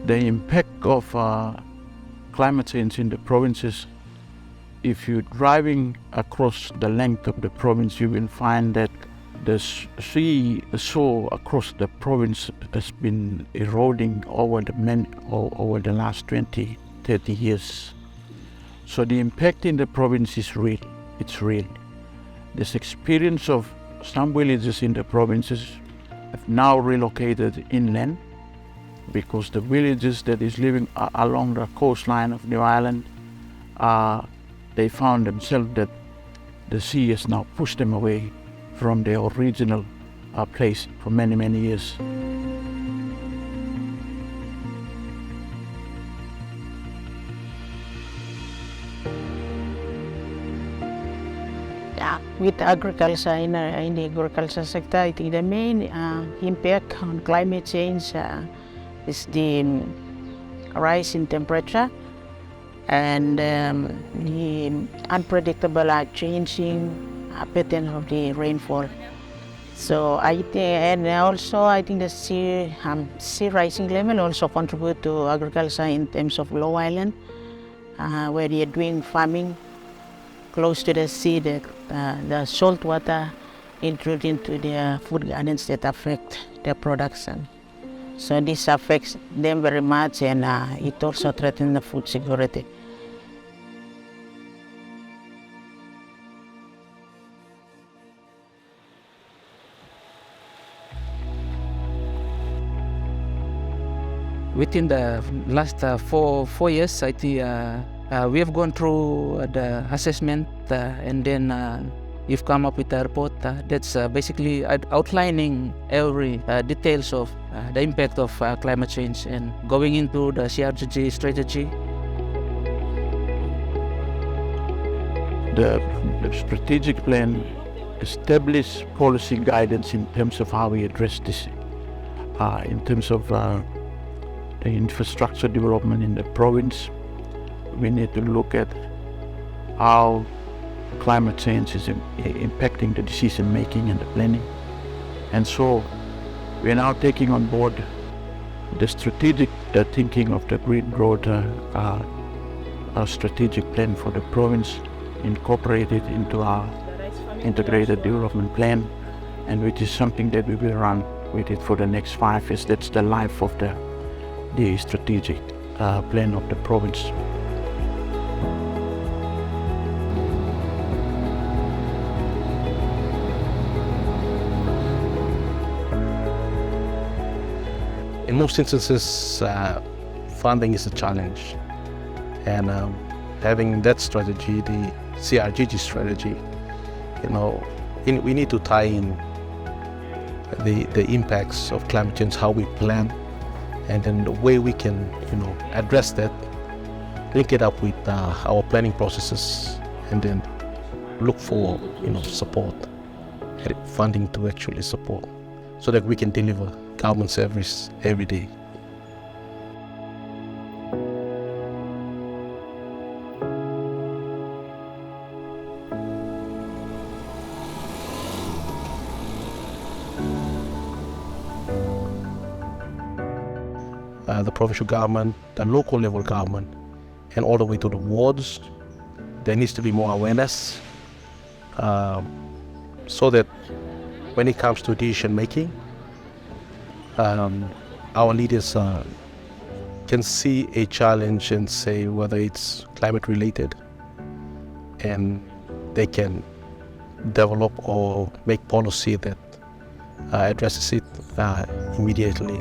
The impact of climate change in the provinces, if you're driving across the length of the province, you will find that the shore across the province has been eroding over the last 20, 30 years. So the impact in the province is real, it's real. This experience of some villages in the provinces have now relocated inland because the villages that is living along the coastline of New Ireland, they found themselves that the sea has now pushed them away from their original place for many, many years. Yeah, with agriculture, in the agriculture sector, I think the main impact on climate change is the rise in temperature and the unpredictable changing pattern of the rainfall. So I think, and also I think the sea rising level also contribute to agriculture in terms of Low Island, where they are doing farming close to the sea. The salt water intrude into their food gardens that affect their production. So this affects them very much, and it also threatens the food security. Within the last 4 years, I think we have gone through the assessment and then you've come up with a report that's basically outlining every details of the impact of climate change and going into the CRGG strategy. The strategic plan establishes policy guidance in terms of how we address this, in terms of the infrastructure development in the province. We need to look at how climate change is impacting the decision making and the planning. And so we are now taking on board the strategic thinking of the Green Growth our strategic plan for the province, incorporated into our integrated development plan, and which is something that we will run with it for the next 5 years. That's the life of the strategic plan of the province. In most instances, funding is a challenge, and having that strategy, the CRGG strategy, we need to tie in the impacts of climate change, how we plan, and then the way we can, address that, link it up with our planning processes, and then look for, support, funding to actually support, so that we can deliver government service every day. The provincial government, the local level government, and all the way to the wards, there needs to be more awareness, so that when it comes to decision making, our leaders can see a challenge and say whether it's climate related, and they can develop or make policy that addresses it immediately.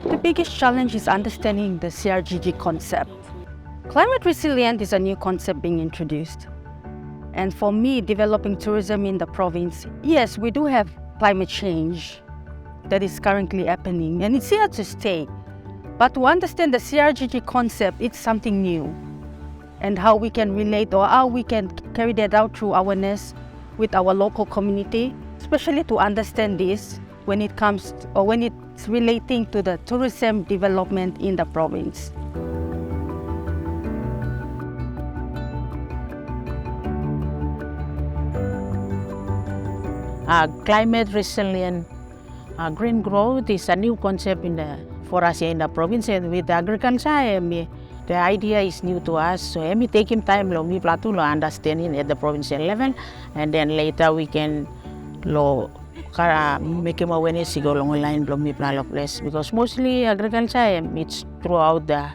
The biggest challenge is understanding the CRGG concept. Climate resilient is a new concept being introduced. And for me, developing tourism in the province, yes, we do have climate change that is currently happening, and it's here to stay. But to understand the CRGG concept, it's something new. And how we can relate, or how we can carry that out through awareness with our local community, especially to understand this when it comes, or when it's relating to the tourism development in the province. Climate resilient green growth is a new concept for us here in the province, and with agriculture, the idea is new to us. So we take him time lo mi platu lo understanding at the provincial level, and then later we can make him awareness go long line lo mi plalo place, because mostly agriculture it's throughout the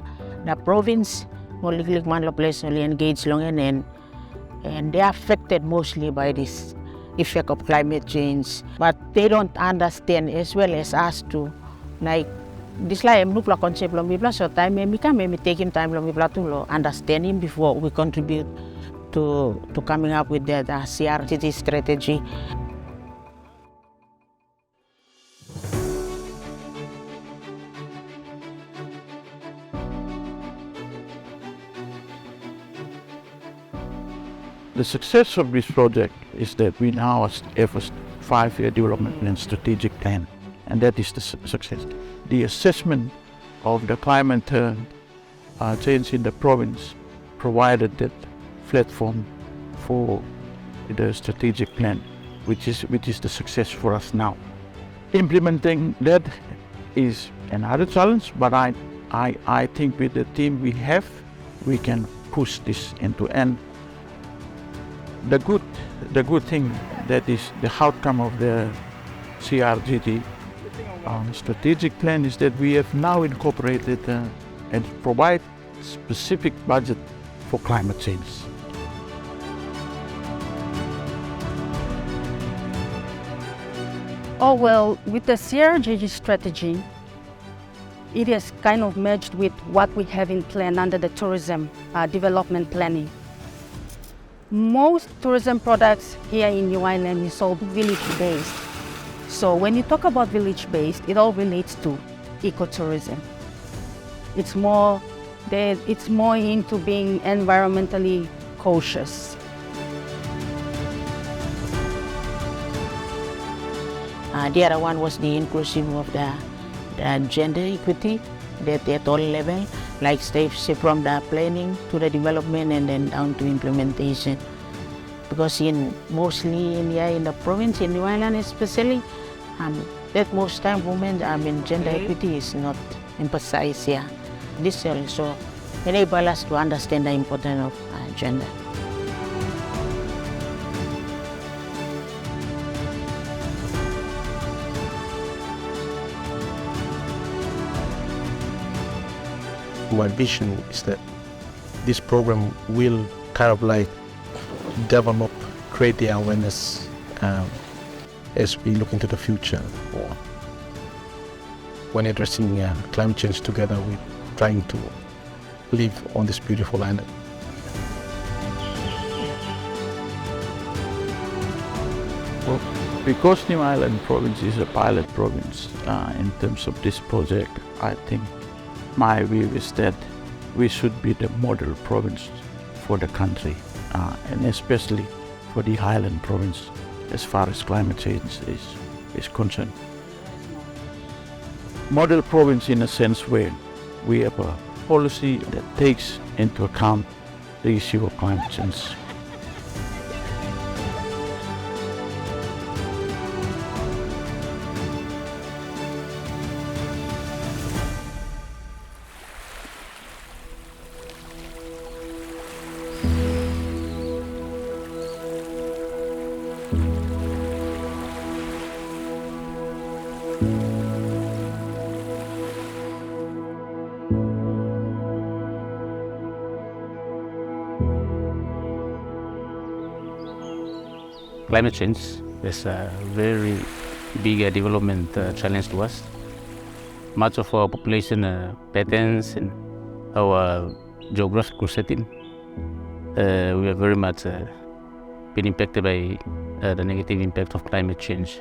province. Only man lo place only engage long and they are affected mostly by this effect of climate change, but they don't understand as well as us too. Like this like nupla concept lo mi pla, so time me take him time lo mi pla to understand him before we contribute to coming up with the CRGT strategy. The success of this project is that we now have a 5-year development and strategic plan, and that is the success. The assessment of the climate change in the province provided that platform for the strategic plan, which is the success for us now. Implementing that is another challenge, but I think with the team we have, we can push this into end. The good thing that is the outcome of the CRGT strategic plan is that we have now incorporated and provide specific budget for climate change. Oh well, with the CRGT strategy, it is kind of merged with what we have in plan under the tourism development planning. Most tourism products here in New Ireland is all village-based. So when you talk about village-based, it all relates to ecotourism. It's more into being environmentally cautious. The other one was the inclusion of the gender equity at all levels, like say from the planning to the development and then down to implementation. Because mostly in the province, in New Ireland especially, that most time women, gender equity is not emphasized here. This also enables us to understand the importance of gender. My vision is that this program will kind of like develop, create the awareness as we look into the future. When addressing climate change together with trying to live on this beautiful island. Well, because New Ireland province is a pilot province in terms of this project, I think my view is that we should be the model province for the country, and especially for the Highland province as far as climate change is concerned. Model province in a sense where we have a policy that takes into account the issue of climate change. Climate change is a very big development challenge to us. Much of our population patterns and our geographical setting, we are very much been impacted by the negative impact of climate change.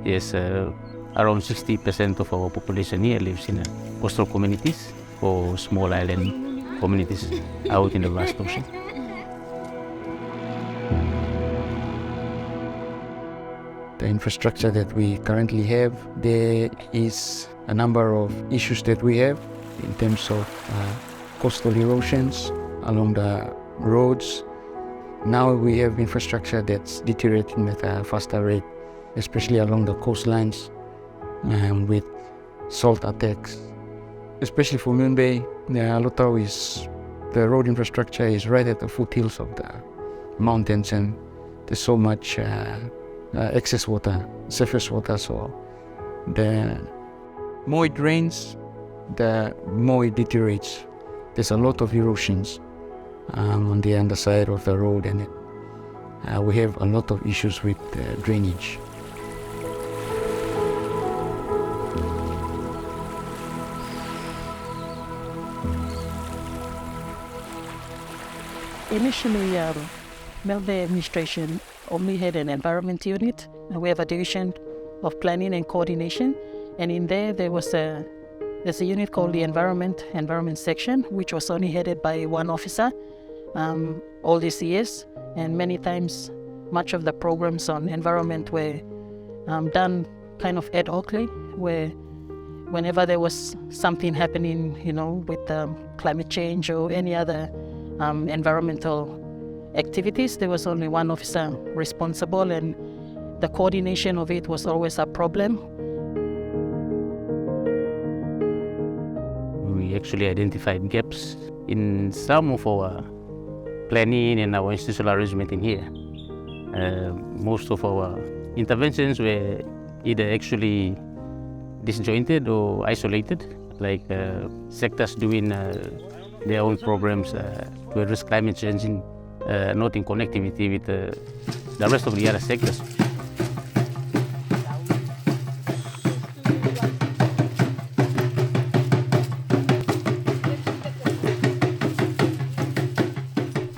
Yes, around 60% of our population here lives in coastal communities or small island communities out in the vast ocean. The infrastructure that we currently have, there is a number of issues that we have in terms of coastal erosions along the roads, Now we have infrastructure that's deteriorating at a faster rate, especially along the coastlines with salt attacks. Especially for Milne Bay, the road infrastructure is right at the foothills of the mountains, and there's so much excess water, surface water, so the more it rains, the more it deteriorates. There's a lot of erosions on the underside of the road, and we have a lot of issues with drainage. Initially, Milne administration only had an environment unit. We have a division of planning and coordination, and in there was there's a unit called the environment section, which was only headed by one officer all these years, and many times much of the programs on environment were done kind of ad hocly, where whenever there was something happening, with climate change or any other environmental activities, there was only one officer responsible, and the coordination of it was always a problem. We actually identified gaps in some of our planning and our institutional arrangement in here. Most of our interventions were either actually disjointed or isolated, like sectors doing their own programs to address climate change, not in connectivity with the rest of the other sectors.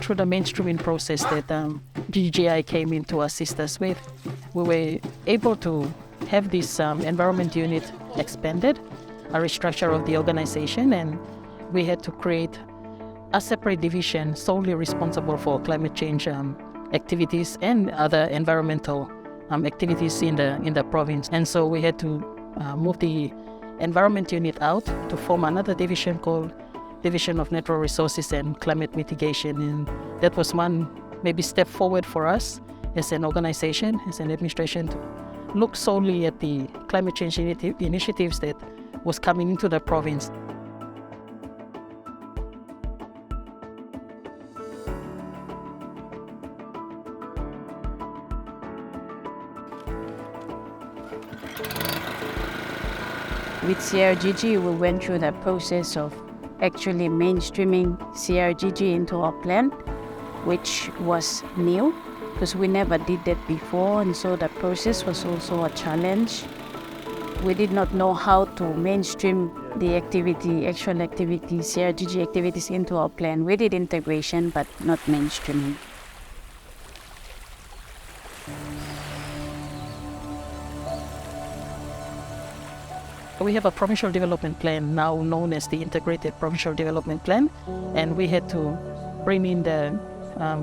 Through the mainstreaming process that GGI came in to assist us with, we were able to have this environment unit expanded, a restructure of the organization, and we had to create a separate division solely responsible for climate change activities and other environmental activities in the province. And so we had to move the environment unit out to form another division called Division of Natural Resources and Climate Mitigation, and that was one maybe step forward for us as an organization, as an administration, to look solely at the climate change initiatives that was coming into the province. With CRGG, we went through the process of actually mainstreaming CRGG into our plan, which was new because we never did that before, and so the process was also a challenge. We did not know how to mainstream the actual activity, CRGG activities into our plan. We did integration, but not mainstreaming. We have a provincial development plan now known as the Integrated Provincial Development Plan, and we had to bring in the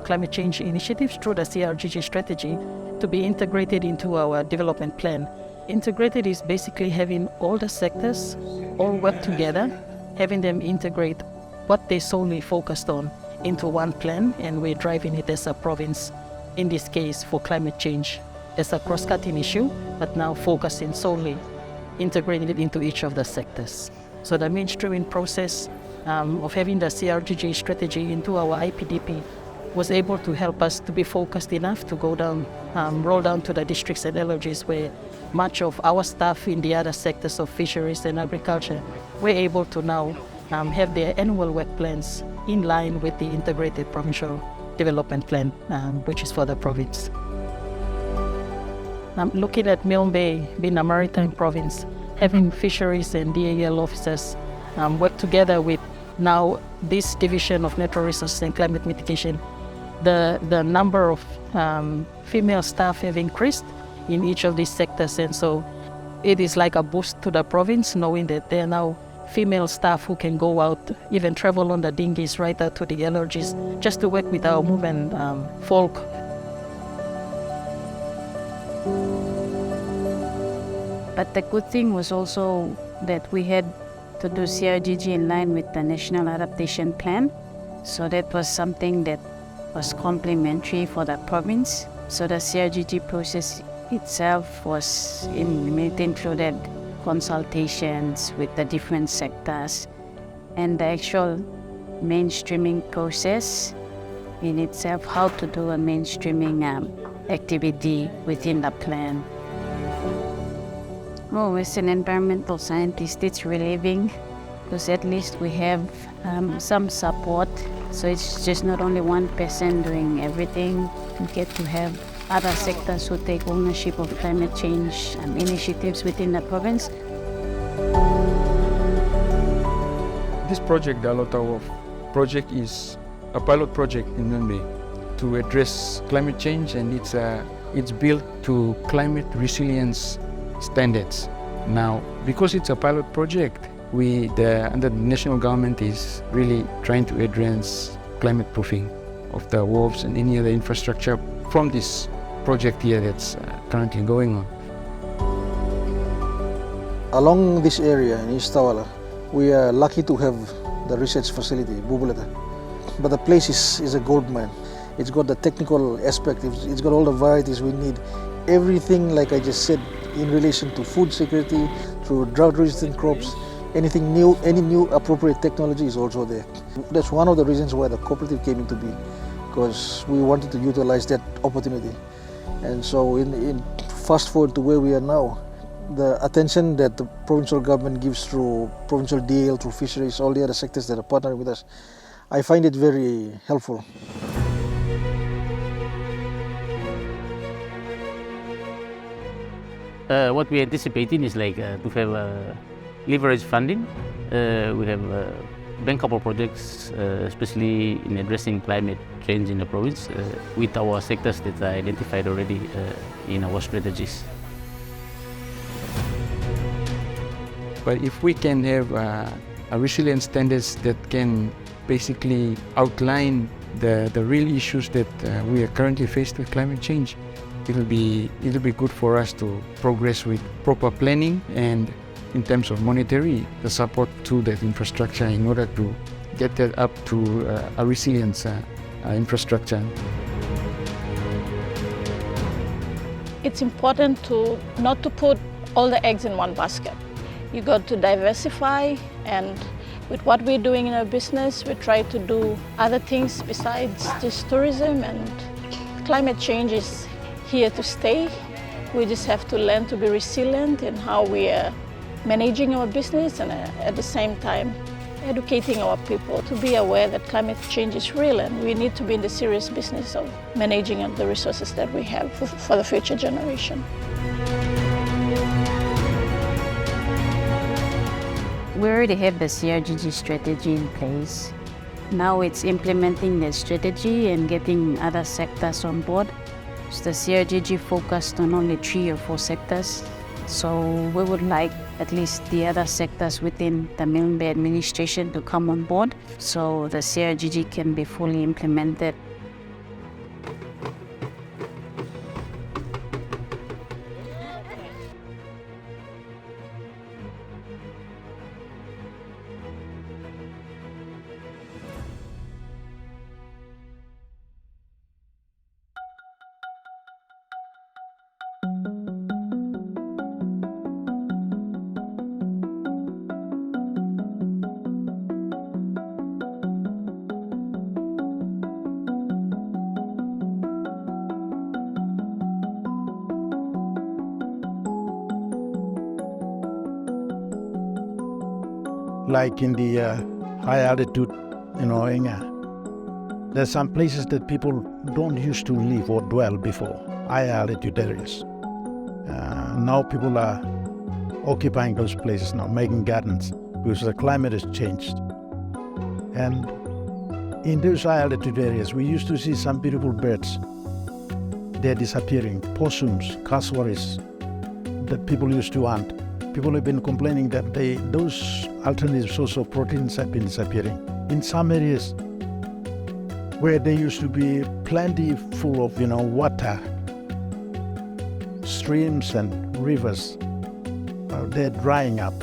climate change initiatives through the CRGG strategy to be integrated into our development plan. Integrated is basically having all the sectors all work together, having them integrate what they solely focused on into one plan, and we're driving it as a province, in this case for climate change, as a cross-cutting issue, but now focusing solely integrating it into each of the sectors. So the mainstreaming process of having the CRGG strategy into our IPDP was able to help us to be focused enough to go down, roll down to the districts and LRGs where much of our staff in the other sectors of fisheries and agriculture were able to now have their annual work plans in line with the Integrated Provincial Development Plan, which is for the province. Looking at Milne Bay being a maritime province, having fisheries and DAL officers work together with now this division of natural resources and climate mitigation, the number of female staff have increased in each of these sectors, and so it is like a boost to the province knowing that there are now female staff who can go out, even travel on the dinghies right out to the LRGs just to work with our movement folk. But the good thing was also that we had to do CRGG in line with the National Adaptation Plan. So that was something that was complementary for the province. So the CRGG process itself it included consultations with the different sectors, and the actual mainstreaming process in itself, how to do a mainstreaming activity within the plan. Oh, as an environmental scientist, it's relieving because at least we have some support. So it's just not only one person doing everything. We get to have other sectors who take ownership of climate change initiatives within the province. This project, the Alotawov project, is a pilot project in Milne to address climate change, and it's built to climate resilience standards. Now, because it's a pilot project, the national government is really trying to address climate proofing of the wharves and any other infrastructure from this project here that's currently going on. Along this area in East Tawala, we are lucky to have the research facility, Bubuleta. But the place is a gold mine. It's got the technical aspect, it's got all the varieties we need. Everything, like I just said, in relation to food security, through drought-resistant crops, anything new, any new appropriate technology is also there. That's one of the reasons why the cooperative came into being, because we wanted to utilize that opportunity. And so in fast forward to where we are now, the attention that the provincial government gives through provincial DL, through fisheries, all the other sectors that are partnering with us, I find it very helpful. What we're anticipating is like to have leverage funding. We have bankable projects, especially in addressing climate change in the province, with our sectors that are identified already in our strategies. But if we can have a resilience standards that can basically outline the real issues that we are currently faced with climate change, it'll be good for us to progress with proper planning and in terms of monetary the support to that infrastructure in order to get that up to a resilience infrastructure. It's important not to put all the eggs in one basket. You got to diversify, and with what we're doing in our business, we try to do other things besides just tourism, and climate change is here to stay. We just have to learn to be resilient in how we are managing our business, and at the same time educating our people to be aware that climate change is real, and we need to be in the serious business of managing the resources that we have for the future generation. We already have the CRGG strategy in place. Now it's implementing the strategy and getting other sectors on board. So the CRGG focused on only 3 or 4 sectors. So we would like at least the other sectors within the Milne administration to come on board so the CRGG can be fully implemented. Like in the high altitude, Enga, there's some places that people don't used to live or dwell before, high altitude areas. Now people are occupying those places now, making gardens, because the climate has changed. And in those high altitude areas, we used to see some beautiful birds. They're disappearing, possums, cassowaries that people used to hunt. People have been complaining that those alternative source of proteins have been disappearing. In some areas where there used to be plenty full of water, streams and rivers, they're drying up.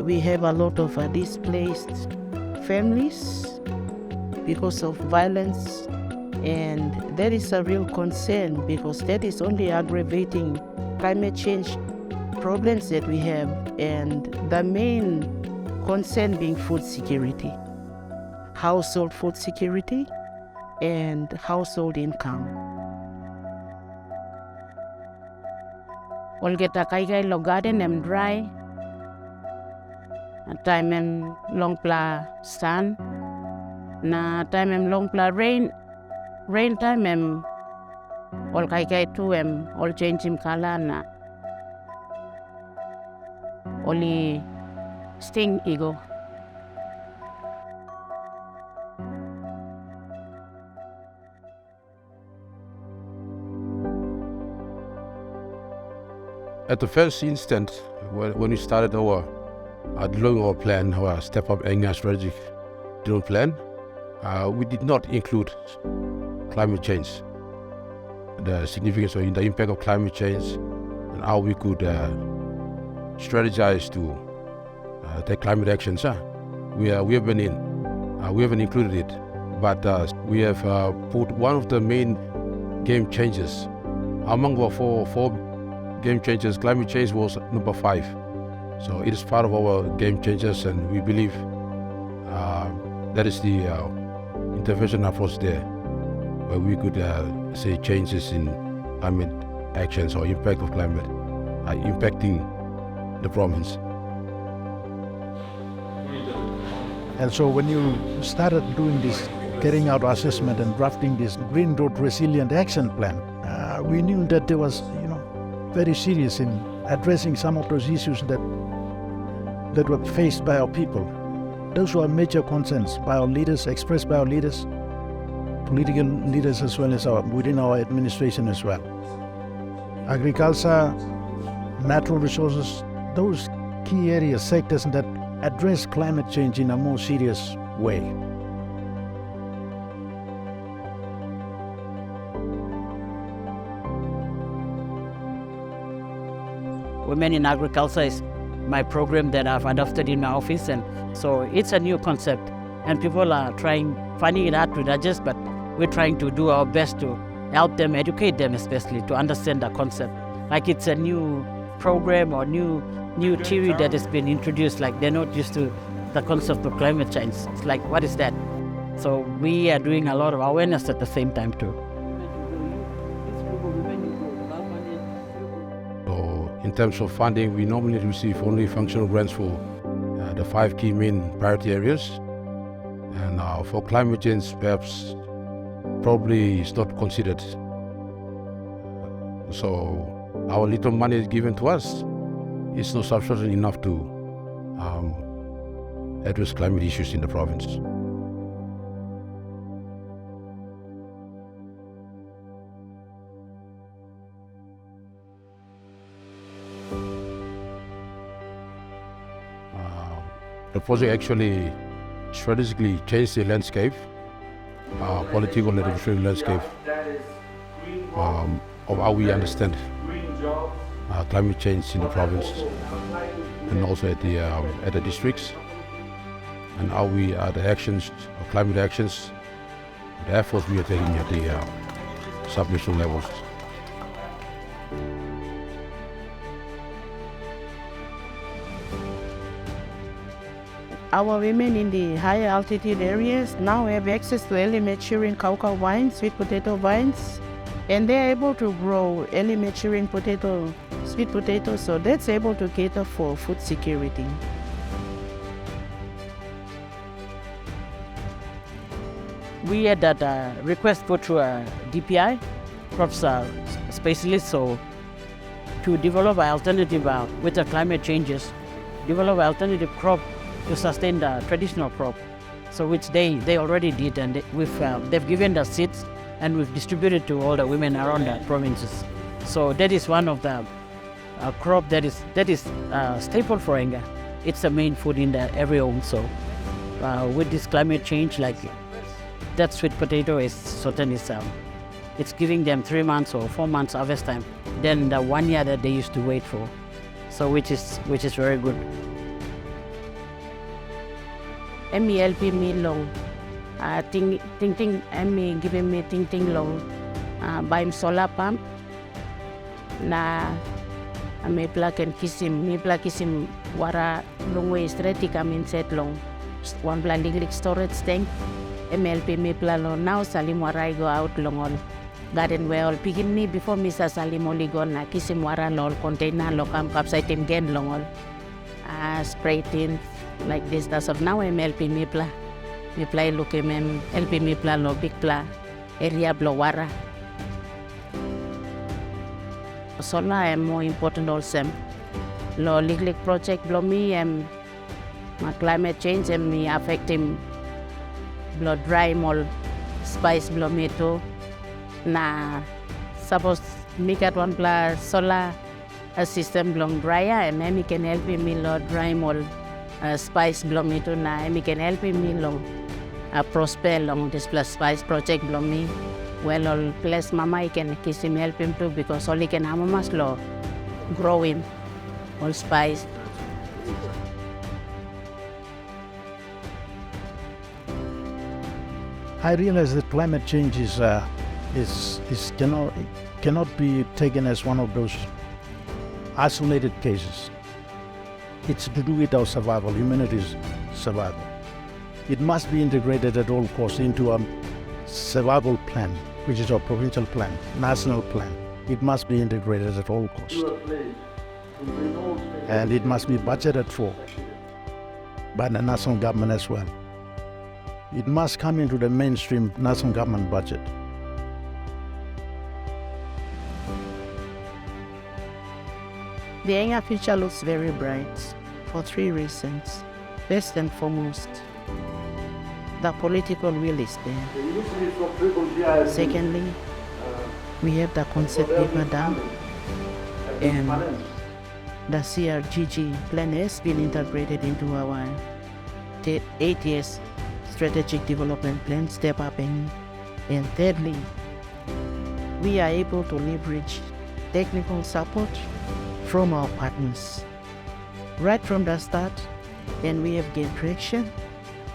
We have a lot of displaced families because of violence, and that is a real concern because that is only aggravating climate change problems that we have, and the main concern being food security, household food security and household income. Olgeta kaigai lo garden em dry, time em long pla sun, na time em long pla rain time em ol kaigai tu em ol change im color na oli sting ego. At the first instant, when we started our developing our plan, our step-up Enga strategic development plan, we did not include climate change, the significance or the impact of climate change, and how we could strategize to take climate actions. We haven't included it, but we have put one of the main game changers among our four game changers. Climate change was number 5, so it is part of our game changers, and we believe that is the intervention approach there, where we could say changes in climate actions or impact of climate impacting the province. And so when you started doing this, carrying out assessment and drafting this Green Drought Resilient Action Plan, we knew that there was, very serious in addressing some of those issues that were faced by our people. Those were major concerns by our leaders, expressed by our leaders, political leaders, as well as within our administration as well. Agriculture, natural resources, those key areas, sectors that address climate change in a more serious way. Women in Agriculture is my program that I've adopted in my office, and so it's a new concept, and people are finding it hard to digest, but we're trying to do our best to help them, educate them especially, to understand the concept. Like it's a new program or new theory that has been introduced, like they're not used to the concept of climate change. It's like, what is that? So we are doing a lot of awareness at the same time too. In terms of funding, we normally receive only functional grants for the 5 key main priority areas. And for climate change, perhaps, probably it's not considered. So our little money given to us is not sufficient enough to address climate issues in the province. The project actually strategically changed the landscape, political and administrative landscape of how we understand climate change in the province, and also at the districts, and how we the actions, climate actions, the efforts we are taking at the sub-national levels. Our women in the higher altitude areas now have access to early maturing cocoa vines, sweet potato vines, and they're able to grow early maturing sweet potatoes, so that's able to cater for food security. We had that request put through a DPI, crops specialist, so to develop an alternative with the climate changes, develop an alternative crop to sustain the traditional crop, so which they already did, and they've given the seeds and we've distributed to all the women around the provinces. So that is one of the crop that is staple for Enga. It's the main food in every home. So with this climate change, like that sweet potato is certainly it's giving them 3 months or 4 months harvest time, then the 1 year that they used to wait for. So which is very good. Emmy helping me long. Emmy giving me ting long. Buy solar pump. Na me plug and kiss him wara long way straight come in set long. One blandig storage tank. MLP me plalo now salim wara go out long all. Garden well picking me before Mr. Salim only gone na kiss him wara lol container lo kam capsite him gen long all. Spray tin like this. That's of now MLP me pla. Me play look him LP me pla lo big pla area blow wara. Solar am more important also. Lo lick project blow me my climate change and me affecting blow dry mall spice blow me too. Na suppose me get one plus solar system blow dryer and me can help me lo dry mall spice blow me too. Na me can help me long prosper long this plus spice project blow me. Well, all place mama, I can kiss him, help him too, because all he can have mama slow grow him, all spice. I realize that climate change cannot be taken as one of those isolated cases. It's to do with our survival, humanity's survival. It must be integrated at all costs into a survival plan, which is our provincial plan, national plan. It must be integrated at all costs. And it must be budgeted for by the national government as well. It must come into the mainstream national government budget. The Enga future looks very bright for 3 reasons. First and foremost, the political will is there. Secondly, we have the concept paper done, and the CRGG plan has been integrated into our 8 years strategic development plan, step up, and thirdly, we are able to leverage technical support from our partners. Right from the start, and we have gained traction.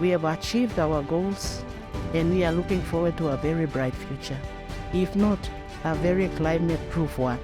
We have achieved our goals, and we are looking forward to a very bright future, if not a very climate-proof one.